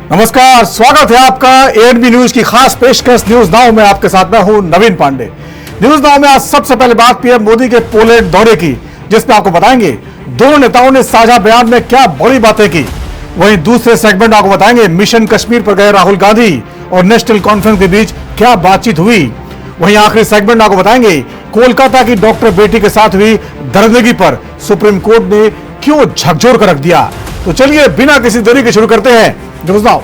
नमस्कार, स्वागत है आपका एएनबी न्यूज की खास पेशकश न्यूज नाउ में। आपके साथ मैं हूं नवीन पांडे। न्यूज नाउ में आज सबसे पहले बात पीएम मोदी के पोलैंड दौरे की, जिसमें आपको बताएंगे दोनों नेताओं ने साझा बयान में क्या बड़ी बातें की। वहीं दूसरे सेगमेंट आपको बताएंगे मिशन कश्मीर पर गए राहुल गांधी और नेशनल कॉन्फ्रेंस के बीच क्या बातचीत हुई। वहीं आखिरी सेगमेंट आपको बताएंगे कोलकाता की डॉक्टर बेटी के साथ हुई दरिंदगी पर सुप्रीम कोर्ट ने क्यों झकझोर कर रख दिया। तो चलिए बिना किसी देरी के शुरू करते हैं न्यूज नाउ।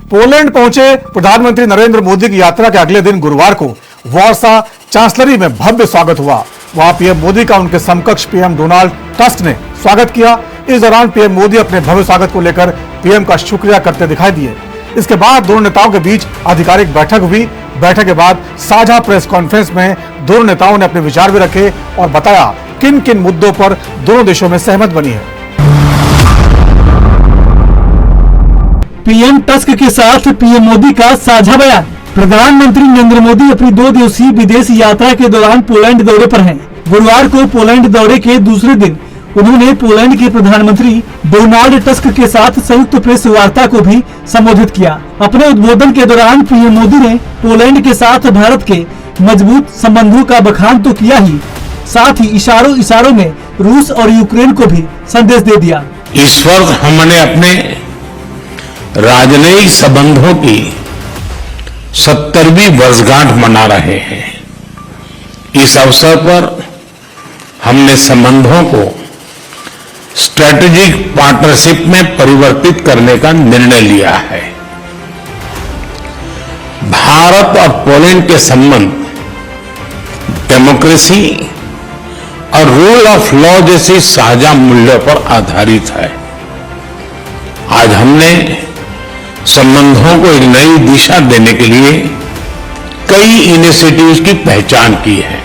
पोलैंड पहुंचे प्रधानमंत्री नरेंद्र मोदी की यात्रा के अगले दिन गुरुवार को वार्सा चांसलरी में भव्य स्वागत हुआ। वहां पीएम मोदी का उनके समकक्ष पीएम डोनाल्ड टस्क ने स्वागत किया। इस दौरान पीएम मोदी अपने भव्य स्वागत को लेकर पीएम का शुक्रिया करते दिखाई दिए। इसके बाद दोनों नेताओं के बीच आधिकारिक बैठक हुई। बैठक के बाद साझा प्रेस कॉन्फ्रेंस में दोनों नेताओं ने अपने विचार भी रखे और बताया किन किन मुद्दों पर दोनों देशों में सहमत बनी है। पीएम टस्क के साथ पीएम मोदी का साझा बयान। प्रधानमंत्री नरेंद्र मोदी अपनी 2 दिवसीय विदेश यात्रा के दौरान पोलैंड दौरे पर हैं। गुरुवार को पोलैंड दौरे के दूसरे दिन उन्होंने पोलैंड के प्रधानमंत्री डोनाल्ड टस्क के साथ संयुक्त प्रेस वार्ता को भी संबोधित किया। अपने उद्बोधन के दौरान पीएम मोदी ने पोलैंड के साथ भारत के मजबूत संबंधों का बखान तो किया ही, साथ ही इशारों में रूस और यूक्रेन को भी संदेश दे दिया। इस वक्त हमने अपने राजनयिक संबंधों की 70वीं वर्षगांठ मना रहे हैं। इस अवसर पर हमने संबंधों को स्ट्रेटेजिक पार्टनरशिप में परिवर्तित करने का निर्णय लिया है। भारत और पोलैंड के संबंध डेमोक्रेसी और रूल ऑफ लॉ जैसी साझा मूल्यों पर आधारित है। आज हमने संबंधों को एक नई दिशा देने के लिए कई इनिशिएटिव्स की पहचान की है।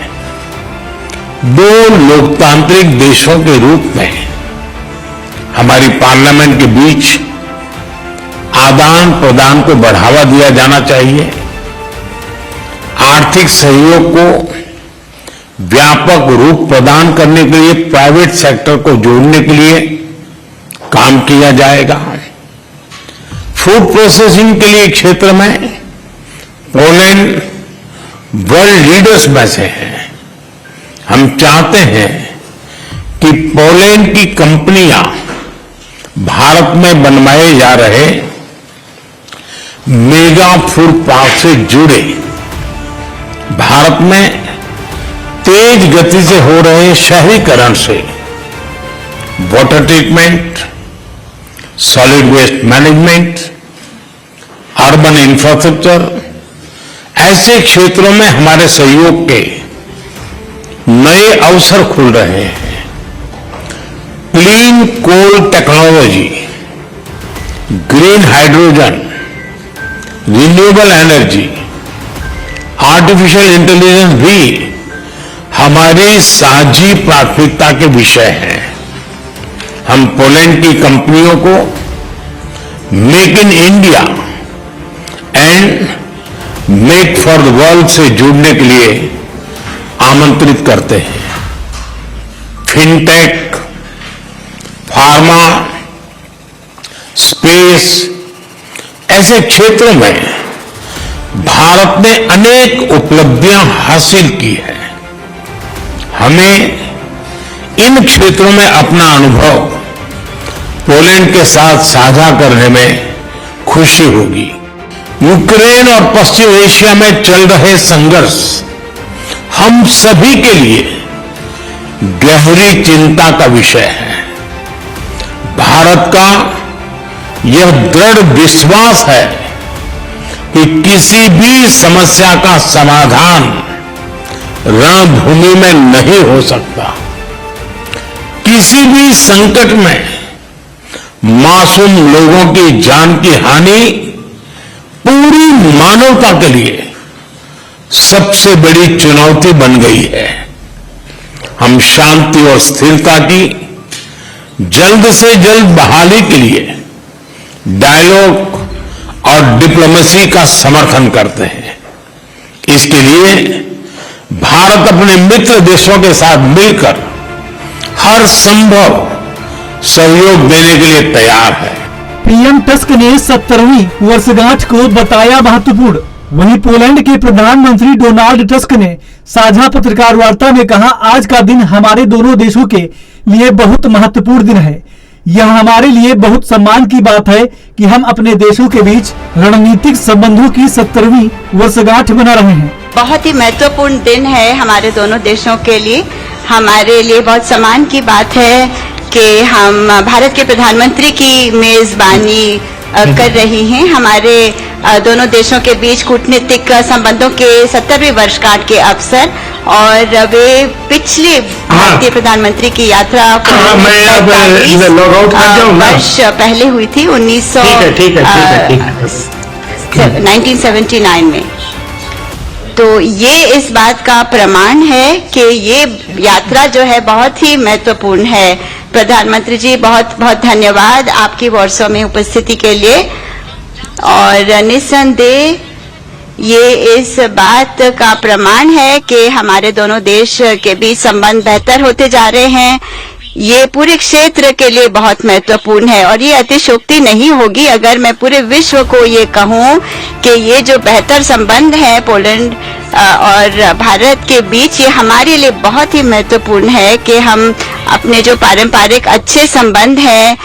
2 लोकतांत्रिक देशों के रूप में हमारी पार्लियामेंट के बीच आदान प्रदान को बढ़ावा दिया जाना चाहिए। आर्थिक सहयोग को व्यापक रूप प्रदान करने के लिए प्राइवेट सेक्टर को जोड़ने के लिए काम किया जाएगा। फूड प्रोसेसिंग के लिए क्षेत्र में पोलैंड वर्ल्ड लीडर्स में से है। हम चाहते हैं कि पोलैंड की कंपनियां भारत में बनवाए जा रहे मेगा फूड पार्क से जुड़े भारत में तेज गति से हो रहे शहरीकरण से water treatment, solid waste management, urban infrastructure ऐसे क्षेत्रों में हमारे सहयोग के नए अवसर खुल रहे हैं। Clean coal technology, green hydrogen, renewable energy, artificial intelligence भी हमारी साझी प्राथमिकता के विषय हैं। हम पोलैंड की कंपनियों को make in India and make for the world से जुड़ने के लिए आमंत्रित करते हैं। फिनटेक, फार्मा, स्पेस ऐसे क्षेत्रों में भारत ने अनेक उपलब्धियां हासिल की है। हमें इन क्षेत्रों में अपना अनुभव पोलैंड के साथ साझा करने में खुशी होगी। यूक्रेन और पश्चिम एशिया में चल रहे संघर्ष हम सभी के लिए गहरी चिंता का विषय है। भारत का यह दृढ़ विश्वास है कि किसी भी समस्या का समाधान रणभूमि में नहीं हो सकता। किसी भी संकट में मासूम लोगों की जान की हानि पूरी मानवता के लिए सबसे बड़ी चुनौती बन गई है। हम शांति और स्थिरता की जल्द से जल्द बहाली के लिए डायलॉग और डिप्लोमेसी का समर्थन करते हैं। इसके लिए भारत अपने मित्र देशों के साथ मिलकर हर संभव सहयोग देने के लिए तैयार है। पीएम टस्क ने 70वीं वर्षगांठ को बताया महत्वपूर्ण। वहीं पोलैंड के प्रधानमंत्री डोनाल्ड टस्क ने साझा पत्रकार वार्ता में कहा, आज का दिन हमारे दोनों देशों के लिए बहुत महत्वपूर्ण दिन है। यह हमारे लिए बहुत सम्मान की बात है कि हम अपने देशों के बीच रणनीतिक संबंधों की 70वीं वर्षगांठ मना रहे हैं। बहुत ही महत्वपूर्ण दिन है हमारे दोनों देशों के लिए। हमारे लिए बहुत सम्मान की बात है कि हम भारत के प्रधानमंत्री की मेजबानी कर रही हैं। हमारे दोनों देशों के बीच कूटनीतिक संबंधों के 70वीं वर्षगांठ के अवसर, और वे पिछले भारतीय प्रधानमंत्री की यात्रा वर्ष पहले हुई थी 1979 में। तो ये इस बात का प्रमाण है कि ये यात्रा जो है बहुत ही महत्वपूर्ण है। प्रधानमंत्री जी, बहुत बहुत धन्यवाद आपकी वॉर्सो में उपस्थिति के लिए। और निस्संदेह ये इस बात का प्रमाण है कि हमारे दोनों देश के बीच संबंध बेहतर होते जा रहे हैं। ये पूरे क्षेत्र के लिए बहुत महत्वपूर्ण है और ये अतिशयोक्ति नहीं होगी अगर मैं पूरे विश्व को ये कहूँ कि ये जो बेहतर संबंध है पोलैंड और भारत के बीच, ये हमारे लिए बहुत ही महत्वपूर्ण है कि हम अपने जो पारंपरिक अच्छे संबंध हैं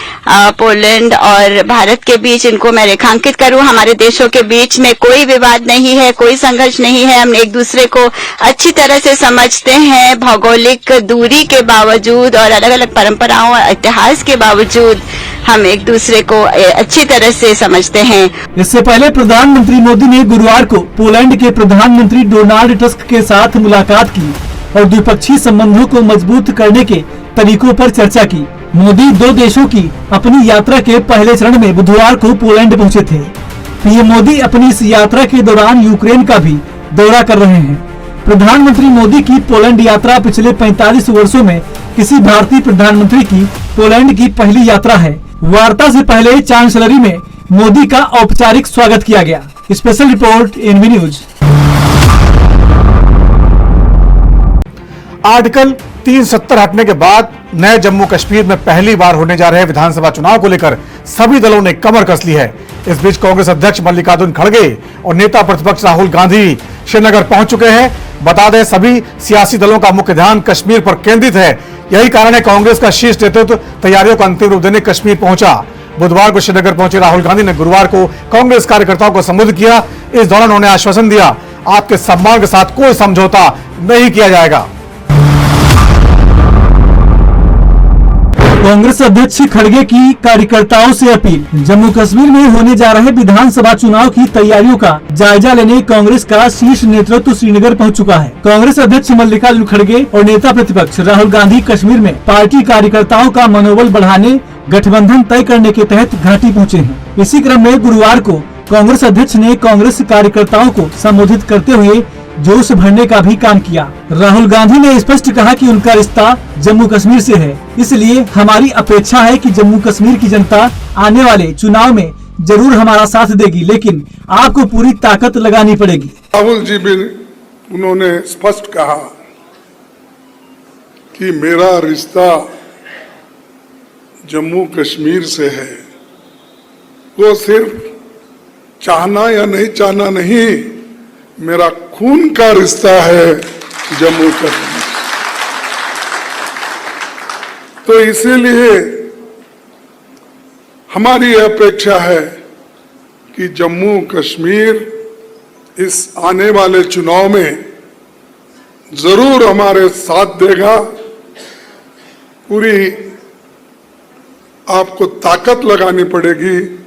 पोलैंड और भारत के बीच, इनको मैं रेखांकित करूं। हमारे देशों के बीच में कोई विवाद नहीं है, कोई संघर्ष नहीं है। हम एक दूसरे को अच्छी तरह से समझते हैं, भौगोलिक दूरी के बावजूद और अलग अलग परंपराओं और इतिहास के बावजूद हम एक दूसरे को अच्छी तरह से समझते हैं। इससे पहले प्रधानमंत्री मोदी ने गुरुवार को पोलैंड के प्रधानमंत्री डोनाल्ड टस्क के साथ मुलाकात की और द्विपक्षीय संबंधों को मजबूत करने के तरीकों पर चर्चा की। मोदी दो देशों की अपनी यात्रा के पहले चरण में बुधवार को पोलैंड पहुंचे थे। पीएम मोदी अपनी इस यात्रा के दौरान यूक्रेन का भी दौरा कर रहे हैं। प्रधानमंत्री मोदी की पोलैंड यात्रा पिछले 45 वर्षों में किसी भारतीय प्रधानमंत्री की पोलैंड की पहली यात्रा है। वार्ता से पहले चांसलरी में मोदी का औपचारिक स्वागत किया गया। Special report NV news. Article 370 हटने के बाद नए जम्मू कश्मीर में पहली बार होने जा रहे विधानसभा चुनाव को लेकर सभी दलों ने कमर कस ली है। इस बीच कांग्रेस अध्यक्ष मल्लिकार्जुन खड़गे और नेता प्रतिपक्ष राहुल गांधी श्रीनगर पहुंच चुके हैं। बता दें, सभी सियासी दलों का मुख्य ध्यान कश्मीर पर केंद्रित है। यही कारण है कांग्रेस का शीर्ष नेतृत्व तैयारियों का अंतिम रूप देने कश्मीर पहुंचा। बुधवार को श्रीनगर पहुंचे राहुल गांधी ने गुरुवार को कांग्रेस कार्यकर्ताओं को संबोधित किया। इस दौरान उन्होंने आश्वासन दिया, आपके सम्मान के साथ कोई समझौता नहीं किया जाएगा। कांग्रेस अध्यक्ष खड़गे की कार्यकर्ताओं से अपील। जम्मू कश्मीर में होने जा रहे विधानसभा चुनाव की तैयारियों का जायजा लेने कांग्रेस का शीर्ष नेतृत्व श्रीनगर पहुंच चुका है। कांग्रेस अध्यक्ष मल्लिकार्जुन खड़गे और नेता प्रतिपक्ष राहुल गांधी कश्मीर में पार्टी कार्यकर्ताओं का मनोबल बढ़ाने गठबंधन तय करने के तहत घाटी पहुँचे हैं। इसी क्रम में गुरुवार को कांग्रेस अध्यक्ष ने कांग्रेस कार्यकर्ताओं को संबोधित करते हुए जोश भरने का भी काम किया। राहुल गांधी ने स्पष्ट कहा कि उनका रिश्ता जम्मू कश्मीर से है, इसलिए हमारी अपेक्षा है कि जम्मू कश्मीर की जनता आने वाले चुनाव में जरूर हमारा साथ देगी, लेकिन आपको पूरी ताकत लगानी पड़ेगी। राहुल जी भी उन्होंने स्पष्ट कहा कि मेरा रिश्ता जम्मू कश्मीर से है। वो सिर्फ चाहना या नहीं चाहना नहीं, मेरा खून का रिश्ता है जम्मू कश्मीर। तो इसीलिए हमारी अपेक्षा है कि जम्मू कश्मीर इस आने वाले चुनाव में जरूर हमारे साथ देगा। पूरी आपको ताकत लगानी पड़ेगी।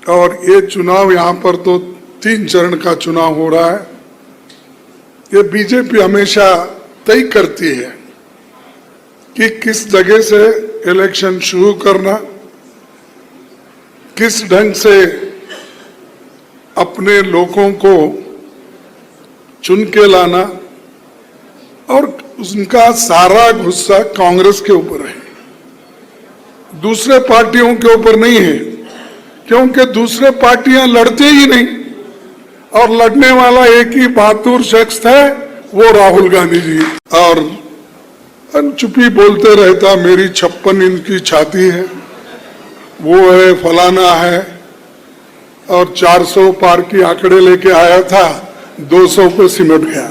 और ये चुनाव यहाँ पर तो 3 चरण का चुनाव हो रहा है। ये बीजेपी हमेशा तय करती है कि किस जगह से इलेक्शन शुरू करना, किस ढंग से अपने लोगों को चुन के लाना, और उनका सारा गुस्सा कांग्रेस के ऊपर है, दूसरे पार्टियों के ऊपर नहीं है, क्योंकि दूसरे पार्टियां लड़ते ही नहीं और लड़ने वाला एक ही बहादुर शख्स है, वो राहुल गांधी जी। और चुप्पी बोलते रहता, मेरी 56 छप्पन इंच की छाती है, वो है, फलाना है, और 400 पार की आंकड़े लेके आया था, 200 पे सिमट गया।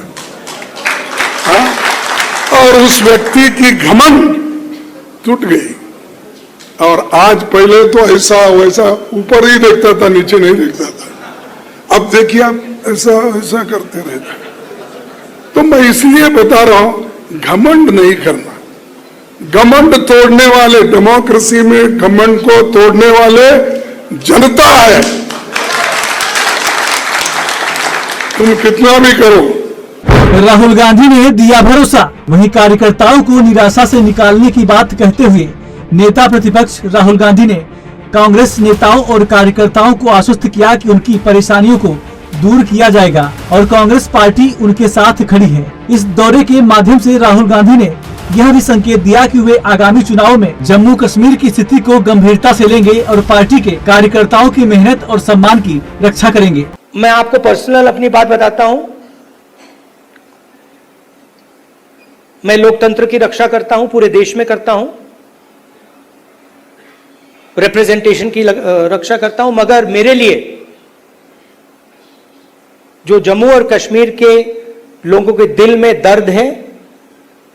हाँ? और उस व्यक्ति की घमंड टूट गई। और आज, पहले तो ऐसा वैसा ऊपर ही देखता था, नीचे नहीं देखता था। अब देखिए आप ऐसा ऐसा करते रहते। तो मैं इसलिए बता रहा हूं, घमंड नहीं करना। घमंड तोड़ने वाले, डेमोक्रेसी में घमंड को तोड़ने वाले जनता है। तुम कितना भी करो। राहुल गांधी ने दिया भरोसा, वहीं कार्यकर्ताओं को निराशा से निकालने की बात कहते हुए नेता प्रतिपक्ष राहुल गांधी ने कांग्रेस नेताओं और कार्यकर्ताओं को आश्वस्त किया कि उनकी परेशानियों को दूर किया जाएगा और कांग्रेस पार्टी उनके साथ खड़ी है। इस दौरे के माध्यम से राहुल गांधी ने यह भी संकेत दिया कि वे आगामी चुनाव में जम्मू कश्मीर की स्थिति को गंभीरता से लेंगे और पार्टी के कार्यकर्ताओं की मेहनत और सम्मान की रक्षा करेंगे। मैं आपको पर्सनल अपनी बात बताता हूं। मैं लोकतंत्र की रक्षा करता हूं, पूरे देश में करता हूं, रिप्रेजेंटेशन की रक्षा करता हूं, मगर मेरे लिए जो जम्मू और कश्मीर के लोगों के दिल में दर्द है,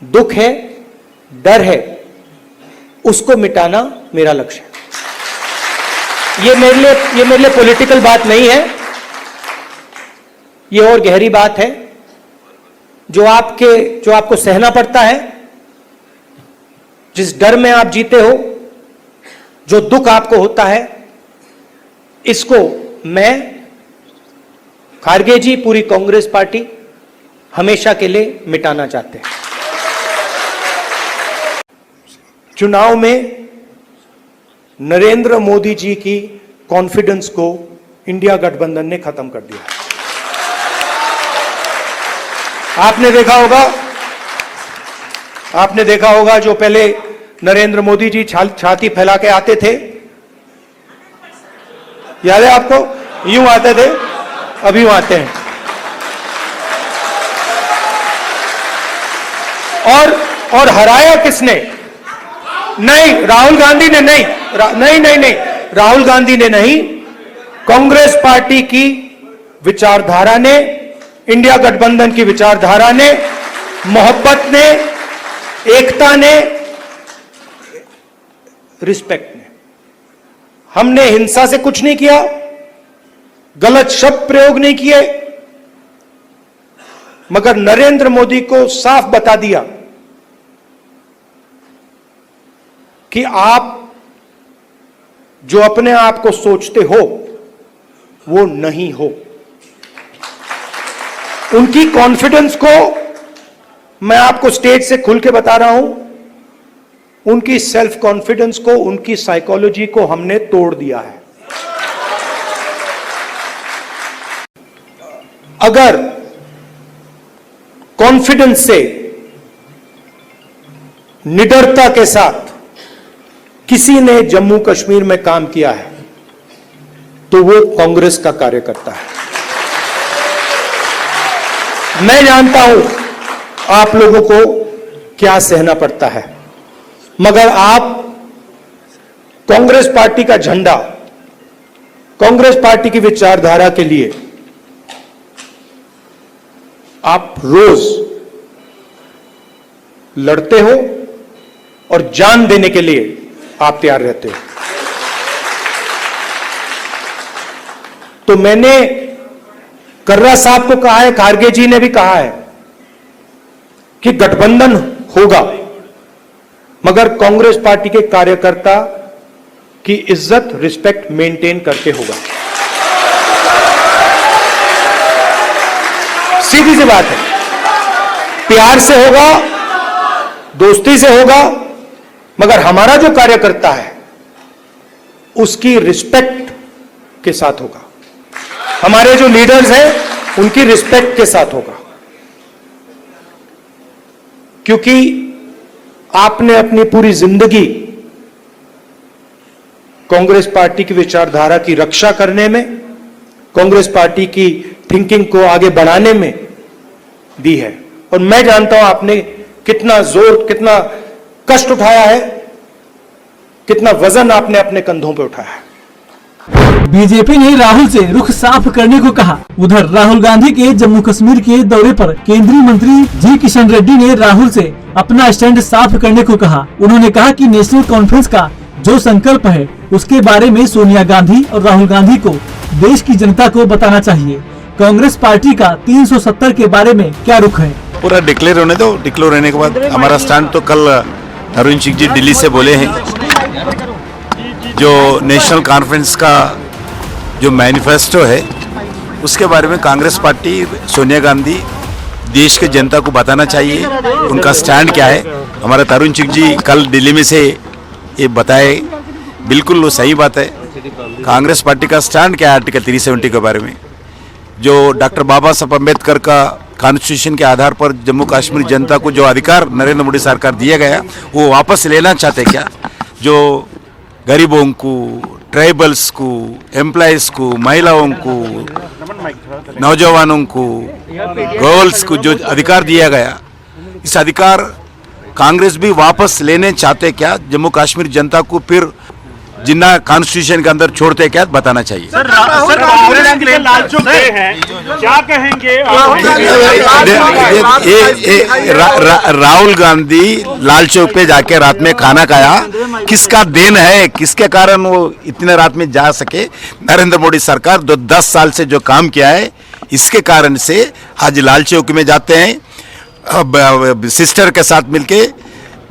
दुख है, डर है, उसको मिटाना मेरा लक्ष्य है। ये मेरे लिए पॉलिटिकल बात नहीं है, ये और गहरी बात है। जो आपको सहना पड़ता है, जिस डर में आप जीते हो, जो दुख आपको होता है, इसको मैं, खारगे जी, पूरी कांग्रेस पार्टी हमेशा के लिए मिटाना चाहते हैं। चुनाव में नरेंद्र मोदी जी की कॉन्फिडेंस को इंडिया गठबंधन ने खत्म कर दिया। आपने देखा होगा जो पहले नरेंद्र मोदी जी छाती फैला के आते थे, याद है आपको? यूं आते थे, अभी यूं आते हैं। और हराया किसने? नहीं, राहुल गांधी ने नहीं, नहीं, राहुल गांधी ने नहीं, कांग्रेस पार्टी की विचारधारा ने, इंडिया गठबंधन की विचारधारा ने, मोहब्बत ने, एकता ने, रिस्पेक्ट ने। हमने हिंसा से कुछ नहीं किया, गलत शब्द प्रयोग नहीं किए, मगर नरेंद्र मोदी को साफ बता दिया कि आप जो अपने आप को सोचते हो वो नहीं हो। उनकी कॉन्फिडेंस को मैं आपको स्टेज से खुल के बता रहा हूं, उनकी सेल्फ कॉन्फिडेंस को, उनकी साइकोलॉजी को हमने तोड़ दिया है। अगर कॉन्फिडेंस से, निडरता के साथ किसी ने जम्मू कश्मीर में काम किया है तो वो कांग्रेस का कार्यकर्ता है। मैं जानता हूं आप लोगों को क्या सहना पड़ता है, मगर आप कांग्रेस पार्टी का झंडा, कांग्रेस पार्टी की विचारधारा के लिए आप रोज लड़ते हो और जान देने के लिए आप तैयार रहते हो। तो मैंने कर्रा साहब को कहा है, खारगे जी ने भी कहा है कि गठबंधन होगा, मगर कांग्रेस पार्टी के कार्यकर्ता की इज्जत, रिस्पेक्ट मेंटेन करके होगा। सीधी सी बात है, प्यार से होगा, दोस्ती से होगा, मगर हमारा जो कार्यकर्ता है उसकी रिस्पेक्ट के साथ होगा। हमारे जो लीडर्स हैं उनकी रिस्पेक्ट के साथ होगा, क्योंकि आपने अपनी पूरी जिंदगी कांग्रेस पार्टी की विचारधारा की रक्षा करने में, कांग्रेस पार्टी की थिंकिंग को आगे बढ़ाने में दी है। और मैं जानता हूं आपने कितना जोर, कितना कष्ट उठाया है कितना वजन आपने अपने कंधों पे उठाया है। बीजेपी ने राहुल से रुख साफ करने को कहा। उधर राहुल गांधी के जम्मू कश्मीर के दौरे पर केंद्रीय मंत्री जी किशन रेड्डी ने राहुल से अपना स्टैंड साफ करने को कहा। उन्होंने कहा कि नेशनल कॉन्फ्रेंस का जो संकल्प है उसके बारे में सोनिया गांधी और राहुल गांधी को देश की जनता को बताना चाहिए। कांग्रेस पार्टी का 370 के बारे में क्या रुख है? पूरा डिक्लेयर होने दो। डिक्लेयर होने के बाद हमारा स्टैंड तो कल अरुण सिंह जी दिल्ली से बोले हैं। जो नेशनल कॉन्फ्रेंस का जो मैनिफेस्टो है उसके बारे में कांग्रेस पार्टी सोनिया गांधी देश के जनता को बताना चाहिए उनका स्टैंड क्या है। हमारा तरुण सिंह जी कल दिल्ली में से ये बताए, बिल्कुल वो सही बात है। कांग्रेस पार्टी का स्टैंड क्या है आर्टिकल 370 के बारे में, जो डॉक्टर बाबा साहब अम्बेडकर का कॉन्स्टिट्यूशन के आधार पर जम्मू कश्मीर जनता को जो अधिकार नरेंद्र मोदी सरकार दिया गया वो वापस लेना चाहते क्या? जो गरीबों को, ट्राइबल्स को, एम्प्लॉयज को, महिलाओं को, नौजवानों को, गर्ल्स को जो अधिकार दिया गया, इस अधिकार कांग्रेस भी वापस लेने चाहते क्या? जम्मू कश्मीर जनता को फिर जिन्ना कॉन्स्टिट्यूशन के अंदर छोड़ते क्या बताना चाहिए। सर कांग्रेस के लिए लालचुक हैं, क्या कहेंगे? राहुल गांधी लाल चौक पे जाके रात में खाना खाया, किसका देन है? किसके कारण वो इतने रात में जा सके? नरेंद्र मोदी सरकार 10 साल से जो काम किया है इसके कारण से आज लाल चौक में जाते हैं, सिस्टर के साथ मिलके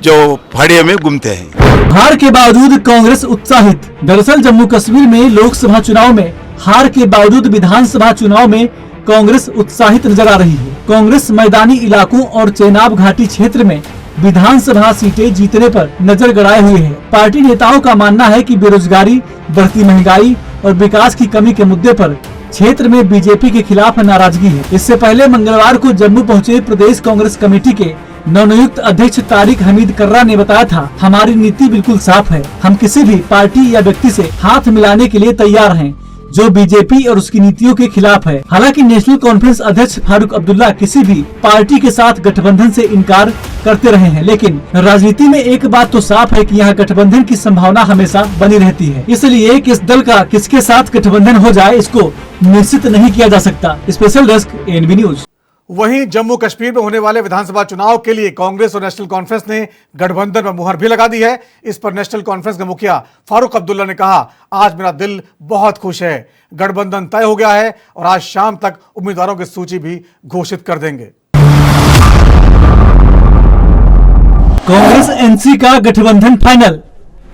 जो फड़िया में घूमते हैं। हार के बावजूद कांग्रेस उत्साहित। दरअसल जम्मू कश्मीर में लोकसभा चुनाव में हार के बावजूद विधानसभा चुनाव में कांग्रेस उत्साहित नजर आ रही है। कांग्रेस मैदानी इलाकों और चेनाब घाटी क्षेत्र में विधानसभा सीटें जीतने पर नजर गड़ाए हुए है। पार्टी नेताओं का मानना है कि बेरोजगारी, बढ़ती महंगाई और विकास की कमी के मुद्दे पर क्षेत्र में बीजेपी के खिलाफ नाराजगी है। इससे पहले मंगलवार को जम्मू पहुंचे प्रदेश कांग्रेस कमेटी के नवनियुक्त अध्यक्ष तारिक हमीद कर्रा ने बताया था, हमारी नीति बिल्कुल साफ है। हम किसी भी पार्टी या व्यक्ति से हाथ मिलाने के लिए तैयार हैं जो बीजेपी और उसकी नीतियों के खिलाफ है। हालांकि नेशनल कॉन्फ्रेंस अध्यक्ष फारूक अब्दुल्ला किसी भी पार्टी के साथ गठबंधन से इनकार करते रहे हैं, लेकिन राजनीति में एक बात तो साफ है कि यहाँ गठबंधन की संभावना हमेशा बनी रहती है। इसलिए किस दल का किसके साथ गठबंधन हो जाए इसको निश्चित नहीं किया जा सकता। Special desk ANB news. वहीं जम्मू कश्मीर में होने वाले विधानसभा चुनाव के लिए कांग्रेस और नेशनल कॉन्फ्रेंस ने गठबंधन पर मुहर भी लगा दी है। इस पर नेशनल कॉन्फ्रेंस के मुखिया फारूक अब्दुल्ला ने कहा, आज मेरा दिल बहुत खुश है, गठबंधन तय हो गया है और आज शाम तक उम्मीदवारों की सूची भी घोषित कर देंगे। कांग्रेस एनसी का गठबंधन फाइनल।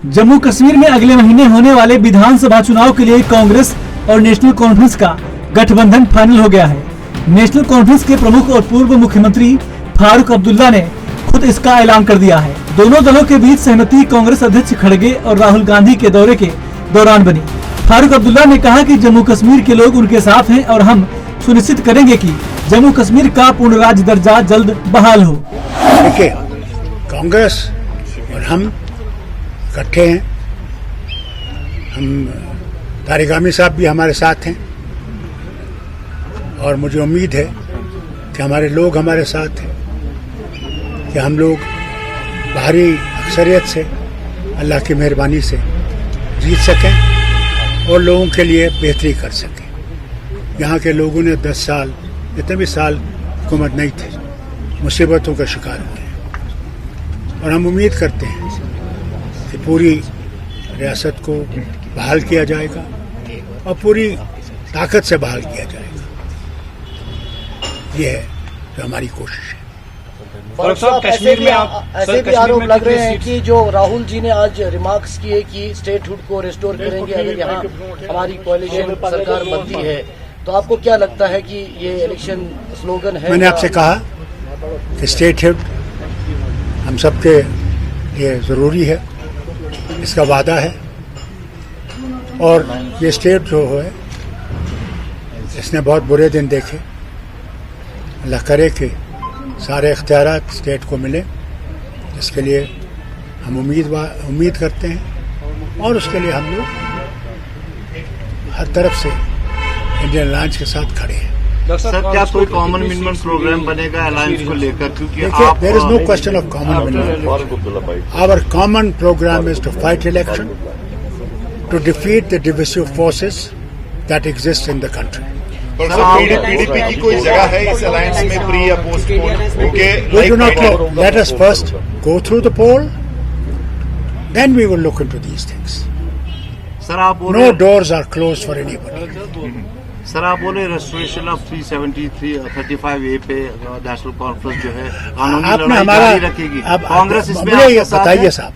जम्मू कश्मीर में अगले महीने होने वाले विधानसभा चुनाव के लिए कांग्रेस और नेशनल कॉन्फ्रेंस का गठबंधन फाइनल हो गया है। नेशनल कॉन्फ्रेंस के प्रमुख और पूर्व मुख्यमंत्री फारूक अब्दुल्ला ने खुद इसका ऐलान कर दिया है। दोनों दलों के बीच सहमति कांग्रेस अध्यक्ष खड़गे और राहुल गांधी के दौरे के दौरान बनी। फारूक अब्दुल्ला ने कहा कि जम्मू कश्मीर के लोग उनके साथ हैं और हम सुनिश्चित करेंगे कि जम्मू कश्मीर का पूर्ण राज्य दर्जा जल्द बहाल हो। देखिए, कांग्रेस और हम इकट्ठे हैं। हम तारिक हमीद साहब भी हमारे साथ हैं और मुझे उम्मीद है कि हमारे लोग हमारे साथ हैं, कि हम लोग भारी अक्सरियत से अल्लाह की मेहरबानी से जीत सकें और लोगों के लिए बेहतरी कर सकें। यहाँ के लोगों ने 10 साल, जितने भी साल हुकूमत नहीं थी, मुसीबतों का शिकार हुए और हम उम्मीद करते हैं कि पूरी रियासत को बहाल किया जाएगा और पूरी ताकत से बहाल किया जाएगा। ये है जो हमारी कोशिश है। कश्मीर में ऐसे भी आरोप लग रहे हैं कि जो राहुल जी ने आज रिमार्क्स किए कि स्टेटहुड को रिस्टोर करेंगे अगर यहाँ हमारी कोalition सरकार बनती है, तो आपको क्या लगता है कि ये इलेक्शन स्लोगन है? मैंने आपसे कहा कि स्टेटहुड हम सबके लिए ज़रूरी है, इसका वादा है और ये स्टेट जो है इसने बहुत बुरे दिन देखे। अल्लाह करे कि सारे इख्तियारात स्टेट को मिले, इसके लिए हम उम्मीद करते हैं और उसके लिए हम लोग हर तरफ से इंडियन अलायंस के साथ खड़े हैं। सर क्या कोई कॉमन मिनिमम प्रोग्राम बनेगा अलायंस को लेकर, क्योंकि देखिए, there is no question of common minimum. Our common program is to fight election, to defeat the divisive forces that exist in the country. PDP की कोई जगह है इस अलायंस में, प्री या postpone? We do not know. Let us first go through the poll, then we will look into these things. Sir आप बोल No doors are closed for anybody. Sir आप बोले रेस्टोरेशन ऑफ 335A पे national conference जो है कानूनी आपने लड़ाई हमारा जारी रखेगी, अब कांग्रेस इसमें मुझे ये आपके साथ बताइए है? साहब,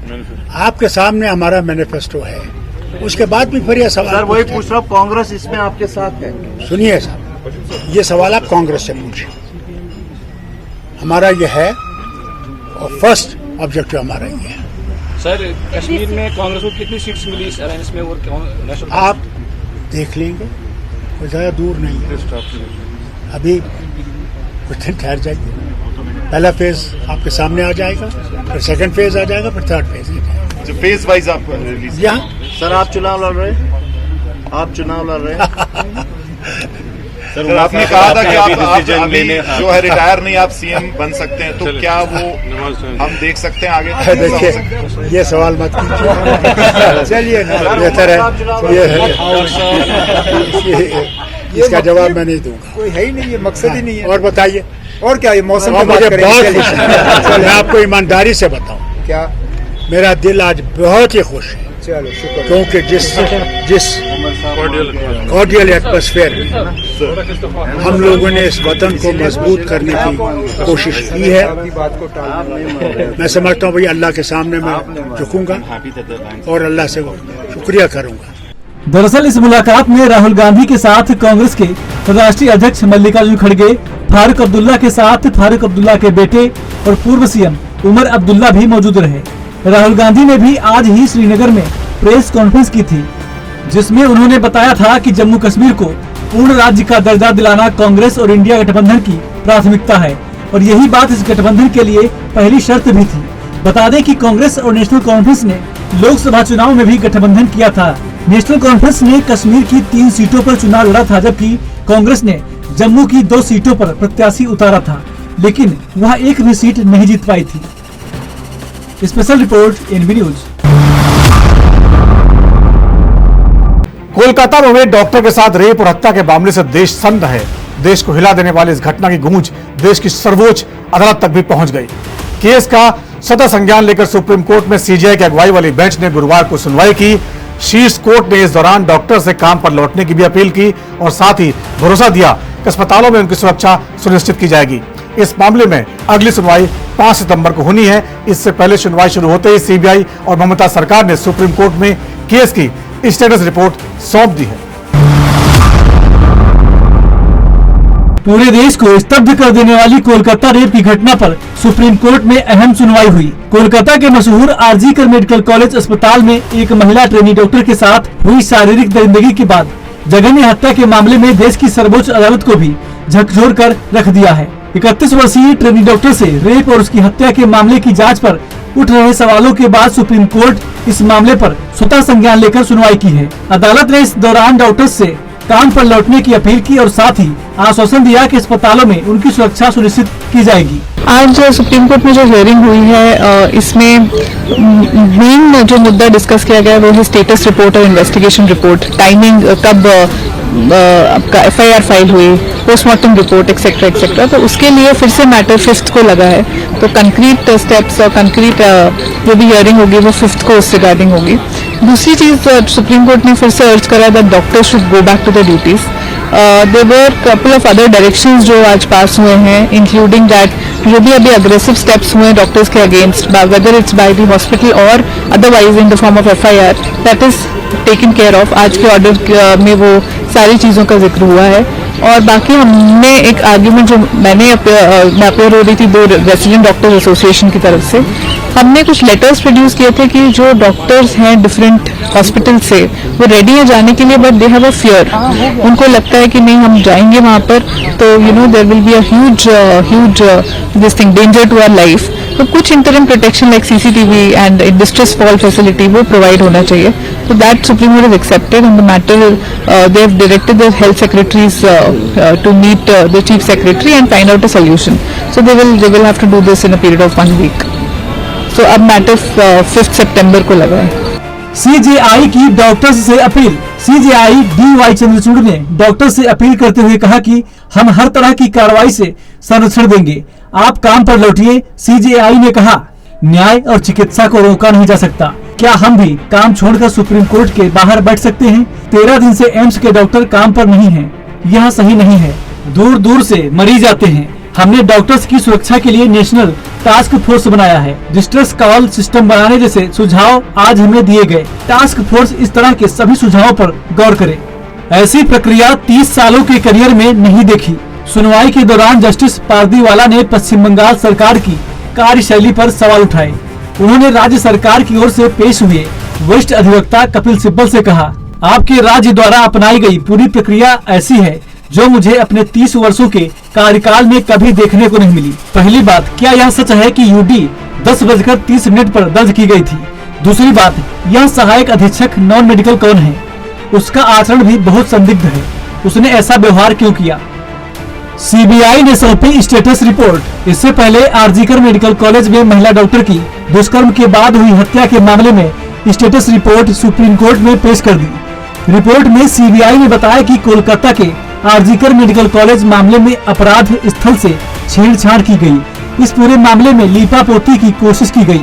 आपके सामने हमारा मैनिफेस्टो है, उसके बाद भी फिर ये सर सवाल वही पूछ रहा हूँ, कांग्रेस इसमें आपके साथ है? सुनिए साहब, ये सवाल आप कांग्रेस से पूछिए. हमारा ये है और फर्स्ट ऑब्जेक्टिव हमारा ये है. सर कश्मीर में कांग्रेस को कितनी सीट्स मिली इस अलायंस में और नेशनल? आप देख लेंगे, कोई ज्यादा दूर नहीं है. अभी कुछ दिन ठहर जाइए, पहला फेज आपके सामने आ जाएगा, फिर सेकंड फेज आ जाएगा, फिर थर्ड फेज आ जाएगा. जो फेज वाइज आप रिलीज यहाँ सर आप चुनाव लड़ रहे हैं? आप चुनाव लड़ रहे हैं? सर आपने कहा था कि आप अभी जो है रिटायर नहीं, आप सीएम बन सकते हैं, तो क्या वो हम देख सकते हैं आगे? देखिए, ये सवाल मत कीजिए. चलिए ना, बेहतर है ये इसका जवाब मैं नहीं दूंगा. कोई है ही नहीं, ये मकसद ही नहीं है. और बताइए, और क्या ये मौसम और की बात मुझे करेंगे? बहुत खुशी है. मैं आपको ईमानदारी से बताऊं, क्या? मेरा दिल आज बहुत ही खुश है, चलो शुक्र. क्योंकि जिस कॉर्डियल एटमॉस्फेयर में हम लोगों ने इस वतन को मजबूत करने की कोशिश की है, मैं समझता हूँ भाई अल्लाह के सामने मैं झुकूंगा और अल्लाह से शुक्रिया करूंगा. दरअसल इस मुलाकात में राहुल गांधी के साथ कांग्रेस के राष्ट्रीय अध्यक्ष मल्लिकार्जुन खड़गे, फारूक अब्दुल्ला के साथ फारूक अब्दुल्ला के बेटे और पूर्व सीएम उमर अब्दुल्ला भी मौजूद रहे. राहुल गांधी ने भी आज ही श्रीनगर में प्रेस कॉन्फ्रेंस की थी, जिसमें उन्होंने बताया था कि जम्मू कश्मीर को पूर्ण राज्य का दर्जा दिलाना कांग्रेस और इंडिया गठबंधन की प्राथमिकता है और यही बात इस गठबंधन के लिए पहली शर्त भी थी. बता दें कि कांग्रेस और नेशनल कॉन्फ्रेंस ने लोकसभा चुनाव में भी गठबंधन किया था. नेशनल कॉन्फ्रेंस ने कश्मीर की 3 सीटों पर चुनाव लड़ा था, जबकि कांग्रेस ने जम्मू की 2 सीटों पर प्रत्याशी उतारा था, लेकिन वह एक भी सीट नहीं जीत पाई थी. Special report NB news. Kolkata में हुए डॉक्टर के साथ रेप और हत्या के मामले से देश सन्न है. देश को हिला देने वाली इस घटना की गूंज देश की सर्वोच्च अदालत तक भी पहुंच गई. केस का सतह संज्ञान लेकर सुप्रीम कोर्ट में सीजीआई की अगुवाई वाली बेंच ने गुरुवार को सुनवाई की. शीर्ष कोर्ट ने इस दौरान डॉक्टर से काम पर लौटने की भी अपील की और साथ ही भरोसा दिया कि अस्पतालों में उनकी सुरक्षा सुनिश्चित की जाएगी. इस मामले में अगली सुनवाई 5 सितंबर को होनी है. इससे पहले सुनवाई शुरू होते ही सीबीआई और ममता सरकार ने सुप्रीम कोर्ट में केस की स्टेटस रिपोर्ट सौंप दी है. पूरे देश को स्तब्ध कर देने वाली कोलकाता रेप की घटना पर सुप्रीम कोर्ट में अहम सुनवाई हुई. कोलकाता के मशहूर आरजी कर मेडिकल कॉलेज अस्पताल में एक महिला ट्रेनी डॉक्टर के साथ हुई शारीरिक दरिंदगी के बाद जघन्य हत्या के मामले में देश की सर्वोच्च अदालत को भी झकझोर कर रख दिया है. 31 वर्षीय ट्रेनी डॉक्टर से रेप और उसकी हत्या के मामले की जांच पर उठ रहे सवालों के बाद सुप्रीम कोर्ट इस मामले पर स्वतः संज्ञान लेकर सुनवाई की है. अदालत ने इस दौरान डॉक्टर से काम पर लौटने की अपील की और साथ ही आश्वासन दिया कि अस्पतालों में उनकी सुरक्षा सुनिश्चित की जाएगी. आज सुप्रीम कोर्ट में जो हियरिंग हुई है, इसमें मेन जो मुद्दा डिस्कस किया गया वो है स्टेटस रिपोर्ट और इन्वेस्टिगेशन रिपोर्ट, टाइमिंग, कब आपका एफआईआर फाइल हुई, पोस्टमार्टम रिपोर्ट एक्सेट्रा एक्सेट्रा. तो उसके लिए फिर से मैटर 5th को लगा है. तो कंक्रीट स्टेप्स और कंक्रीट जो भी हियरिंग होगी वो 5th को उस रिगार्डिंग होगी. दूसरी चीज सुप्रीम कोर्ट ने फिर से अर्ज करा that doctors should go back to the duties. There were couple of other directions जो आज पास हुए हैं, इंक्लूडिंग दैट जो भी अभी अग्रेसिव स्टेप्स हुए डॉक्टर्स के against, whether it's by the hospital और otherwise in the form of FIR, that is taken care of. आज के ऑर्डर में वो सारी चीज़ों का जिक्र हुआ है. और बाकी हमने एक आर्ग्यूमेंट जो मैं अपेयर हो रही थी 2 रेसिडेंट डॉक्टर्स एसोसिएशन की तरफ से, हमने कुछ लेटर्स प्रोड्यूस किए थे कि जो डॉक्टर्स हैं डिफरेंट हॉस्पिटल से वो रेडी है जाने के लिए, but they have a fear. उनको लगता है कि नहीं हम जाएंगे वहाँ पर तो there will be a huge this thing, danger to our life. तो कुछ interim protection like CCTV and distress call facility वो प्रोवाइड होना चाहिए. तो that supreme court has accepted and the matter they have directed the health secretaries to meet the chief secretary and find out a solution. So they will have to do this in a period of 1 week. So अब matter 5 सितंबर को लगा है. CJI की doctors से appeal. CJI DY Chandrachud ने doctor से appeal करते हुए कहा कि हम हर तरह की कार्रवाई से संरक्षण देंगे, आप काम पर लौटिए. सीजेआई ने कहा न्याय और चिकित्सा को रोका नहीं जा सकता. क्या हम भी काम छोड़कर सुप्रीम कोर्ट के बाहर बैठ सकते हैं? 13 दिन से एम्स के डॉक्टर काम पर नहीं हैं. यह सही नहीं है. दूर दूर से मरीज आते हैं. हमने डॉक्टर्स की सुरक्षा के लिए नेशनल टास्क फोर्स बनाया है. डिस्ट्रेस कॉल सिस्टम बनाने जैसे सुझाव आज हमें दिए गए. टास्क फोर्स इस तरह के सभी सुझावों पर गौर करे. ऐसी प्रक्रिया 30 सालों के करियर में नहीं देखी. सुनवाई के दौरान जस्टिस पारदीवाला ने पश्चिम बंगाल सरकार की कार्यशैली पर सवाल उठाए. उन्होंने राज्य सरकार की ओर से पेश हुए वरिष्ठ अधिवक्ता कपिल सिब्बल से कहा, आपके राज्य द्वारा अपनाई गई पूरी प्रक्रिया ऐसी है जो मुझे अपने 30 वर्षों के कार्यकाल में कभी देखने को नहीं मिली. पहली बात, क्या यह सच है कि यूडी 10:30 पर दर्ज की गई थी? दूसरी बात, यह सहायक अधीक्षक नॉन मेडिकल कौन है? उसका आचरण भी बहुत संदिग्ध है. उसने ऐसा व्यवहार क्यों किया? सीबीआई ने सौंपी स्टेटस रिपोर्ट. इससे पहले आरजीकर मेडिकल कॉलेज में महिला डॉक्टर की दुष्कर्म के बाद हुई हत्या के मामले में स्टेटस रिपोर्ट सुप्रीम कोर्ट में पेश कर दी. रिपोर्ट में सीबीआई ने बताया कि कोलकाता के आरजीकर मेडिकल कॉलेज मामले में अपराध स्थल से छेड़छाड़ की गई. इस पूरे मामले में लीपापोती की कोशिश की गई.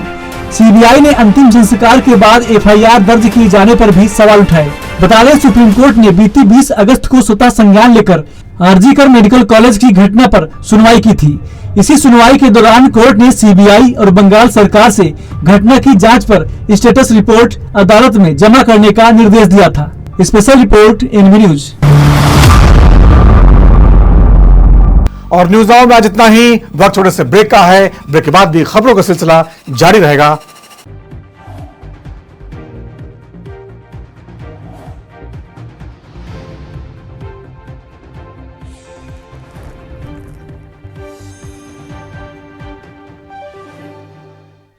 सीबीआई ने अंतिम संस्कार के बाद एफआईआर दर्ज किए जाने पर भी सवाल उठाए. बता दें, सुप्रीम कोर्ट ने बीती 20 अगस्त को स्वतः संज्ञान लेकर आरजीकर मेडिकल कॉलेज की घटना पर सुनवाई की थी. इसी सुनवाई के दौरान कोर्ट ने सीबीआई और बंगाल सरकार से घटना की जांच पर स्टेटस रिपोर्ट अदालत में जमा करने का निर्देश दिया था. Special report NV news. और न्यूज नाउ में आज इतना ही. वक्त थोड़े से ब्रेक का है. ब्रेक के बाद भी खबरों का सिलसिला जारी रहेगा.